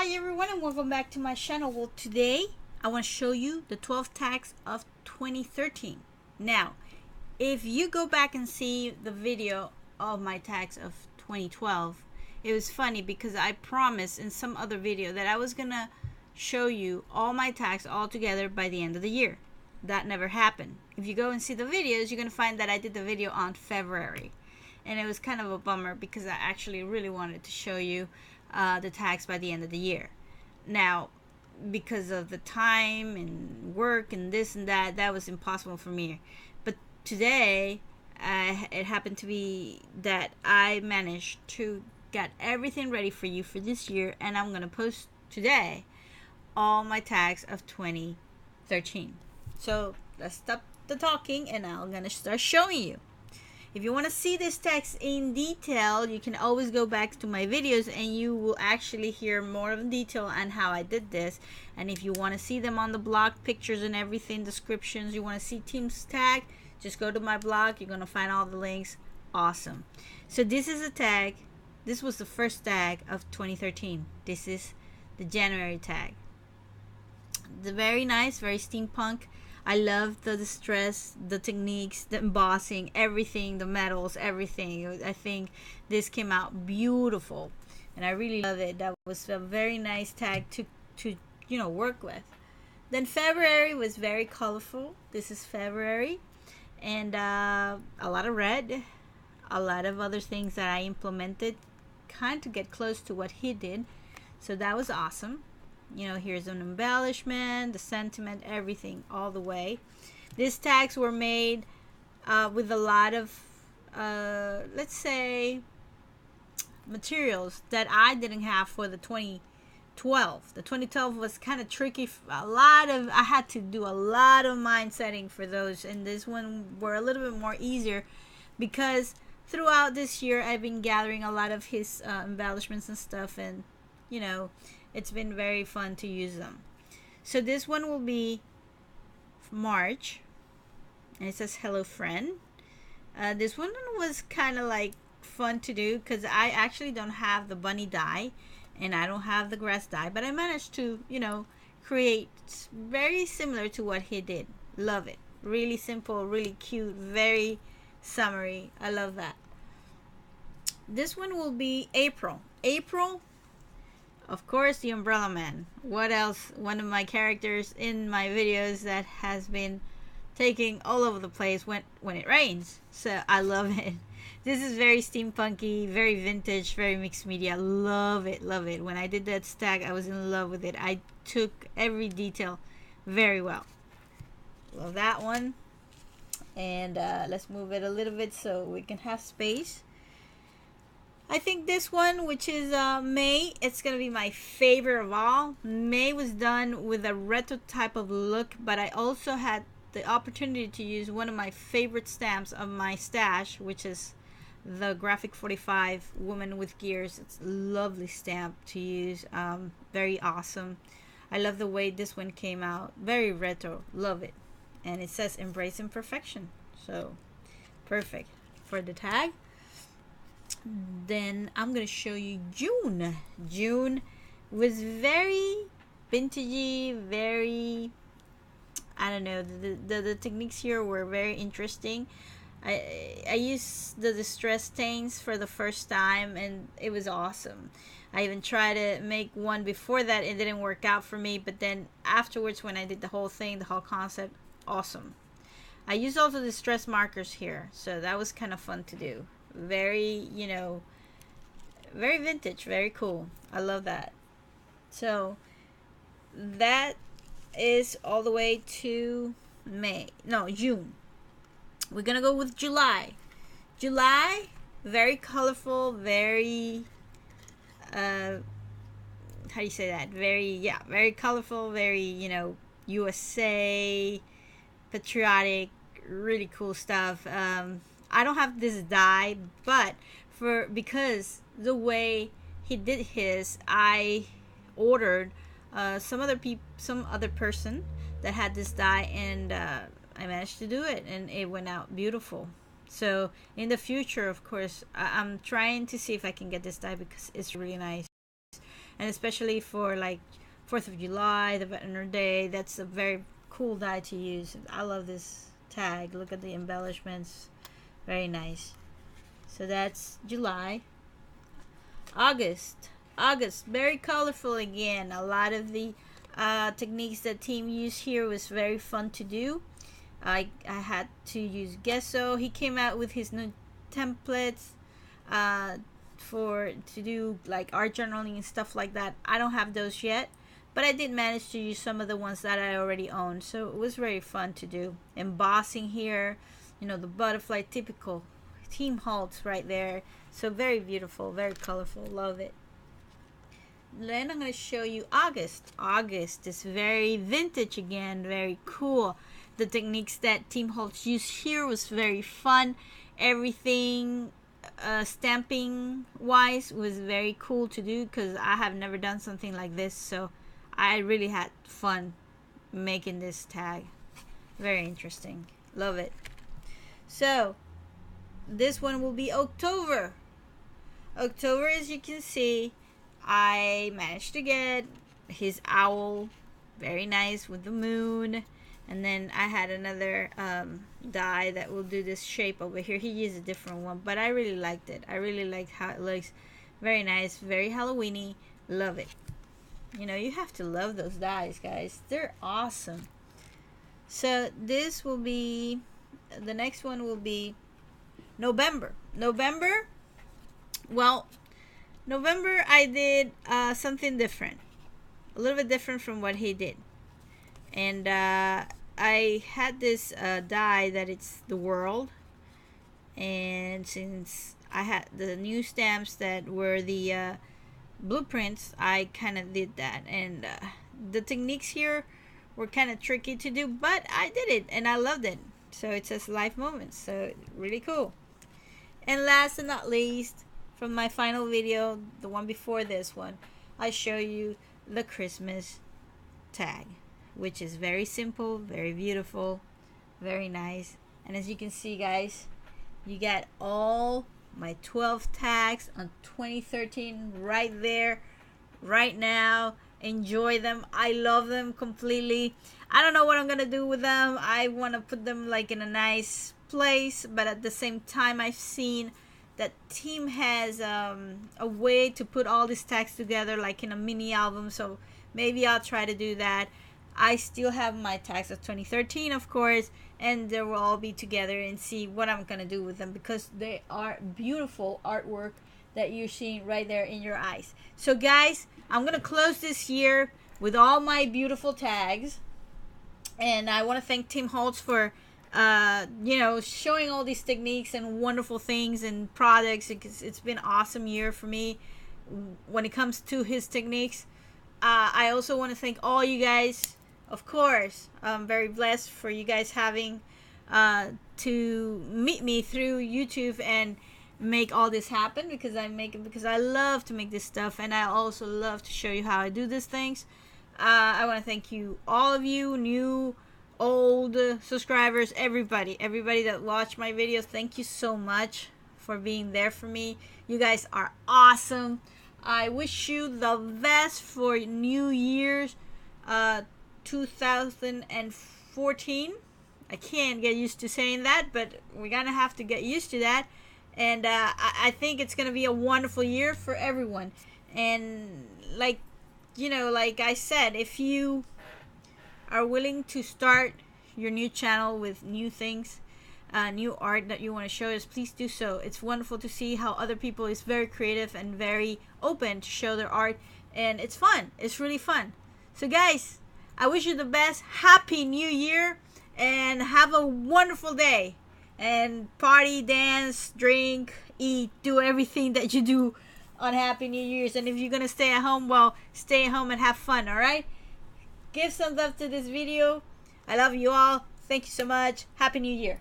Hi everyone and welcome back to my channel. Well, today I want to show you the 12 tags of 2013. Now, if you go back and see the video of my tags of 2012, it was funny because I promised in some other video that I was gonna show you all my tags all together by the end of the year. That never happened. If you go and see the videos, you're gonna find that I did the video on February, and it was kind of a bummer because I actually really wanted to show you the tags by the end of the year. Now, because of the time and work and this and that, that was impossible for me. But today, it happened to be that I managed to get everything ready for you for this year, and I'm gonna post today all my tags of 2013. So let's stop the talking, and I'm gonna start showing you. If you want to see this text in detail, you can always go back to my videos and you will actually hear more of detail on how I did this. And if you want to see them on the blog, pictures and everything, descriptions, you want to see Tim's tag, just go to my blog. You're going to find all the links. Awesome. So this is a tag. This was the first tag of 2013. This is the January tag. The very nice, very steampunk. I love the distress, the techniques, the embossing, everything, the metals, everything. I think this came out beautiful, and I really love it. That was a very nice tag to work with. Then February was very colorful. This is February, and a lot of red, a lot of other things that I implemented, kind of get close to what he did. So that was awesome. Here's an embellishment, the sentiment, everything all the way. These tags were made with a lot of let's say materials that I didn't have for the 2012. The 2012 was kind of tricky. I had to do a lot of mind setting for those, and this one were a little bit more easier because throughout this year I've been gathering a lot of his embellishments and stuff, and it's been very fun to use them. So this one will be March, and it says hello friend. This one was kind of like fun to do because I actually don't have the bunny die and I don't have the grass die, but I managed to create very similar to what he did. Love it. Really simple, really cute, very summery. I love that. This one will be April. Of course, the Umbrella Man. What else? One of my characters in my videos that has been taking all over the place when it rains. So I love it. This is very steampunky, very vintage, very mixed media. Love it, love it. When I did that stack, I was in love with it. I took every detail very well. Love that one. And let's move it a little bit so we can have space. I think this one, which is May, it's going to be my favorite of all. May was done with a retro type of look, but I also had the opportunity to use one of my favorite stamps of my stash, which is the Graphic 45 Woman with Gears. It's a lovely stamp to use. Very awesome. I love the way this one came out. Very retro. Love it. And it says Embrace Imperfection. So, perfect for the tag. Then I'm gonna show you June. June was very vintagey, very, I don't know, the techniques here were very interesting. I used the distress stains for the first time and it was awesome. I even tried to make one before that. It didn't work out for me, but then afterwards when I did the whole thing, the whole concept, awesome. I used also distress markers here, so that was kind of fun to do. Very very vintage, very cool. I love that. So that is all the way to June. We're gonna go with July. Very colorful, very how do you say that, very colorful, very USA patriotic, really cool stuff. I don't have this die, but because the way he did his, I ordered some other person that had this die, and I managed to do it, and it went out beautiful. So in the future, of course, I'm trying to see if I can get this die because it's really nice. and especially for like 4th of July, the Veterans Day. That's a very cool die to use. I love this tag. Look at the embellishments, very nice. So that's July. August, very colorful again. A lot of the techniques that Tim used here was very fun to do. I had to use gesso. He came out with his new templates to do like art journaling and stuff like that. I don't have those yet, but I did manage to use some of the ones that I already own, so it was very fun to do. Embossing here, you know, the butterfly, typical Tim Holtz right there. So very beautiful, very colorful, love it. Then I'm going to show you August. August is very vintage again, very cool. The techniques that Tim Holtz used here was very fun. Everything stamping wise was very cool to do because I have never done something like this, so I really had fun making this tag. Very interesting, love it. So this one will be October. October, as you can see, I managed to get his owl, very nice with the moon. And then I had another die that will do this shape over here. He used a different one, but I really liked it. I really liked how it looks. Very nice, very Halloweeny. Love it. You know, you have to love those dies, guys. They're awesome. So this will be, the next one will be November. Well, November I did something different. A little bit different from what he did. And I had this die that it's the world, and since I had the new stamps that were the blueprints, I kind of did that, and the techniques here were kind of tricky to do, but I did it and I loved it. So it says life moments, so really cool. And last but not least, from my final video, the one before this one, I show you the Christmas tag, which is very simple, very beautiful, very nice. And as you can see, guys, you got all my 12 tags on 2013 right there, right now. Enjoy them. I love them completely. I don't know what I'm gonna do with them. I want to put them like in a nice place, but at the same time, I've seen that Tim has a way to put all these tags together like in a mini album, so maybe I'll try to do that. I still have my tags of 2013, of course, and they will all be together and see what I'm gonna do with them, because they are beautiful artwork that you're seeing right there in your eyes. So guys, I'm gonna close this year with all my beautiful tags, and I want to thank Tim Holtz for you know, showing all these techniques and wonderful things and products. It's been an awesome year for me when it comes to his techniques. I also want to thank all you guys. Of course, I'm very blessed for you guys having to meet me through YouTube and make all this happen, because I make it because I love to make this stuff, and I also love to show you how I do these things. I want to thank you, all of you, new, old subscribers, everybody that watch my videos. Thank you so much for being there for me. You guys are awesome. I wish you the best for New Year's 2014. I can't get used to saying that, but we're gonna have to get used to that. And I think it's gonna be a wonderful year for everyone. And like, you know, like I said, if you are willing to start your new channel with new things, new art that you want to show us, please do so. It's wonderful to see how other people is very creative and very open to show their art, and it's fun. It's really fun. So guys, I wish you the best. Happy New Year, and have a wonderful day, and party, dance, drink, eat, do everything that you do on Happy New Year's. And if you're gonna stay at home, well, stay at home and have fun. All right, give some love to this video. I love you all. Thank you so much. Happy New Year.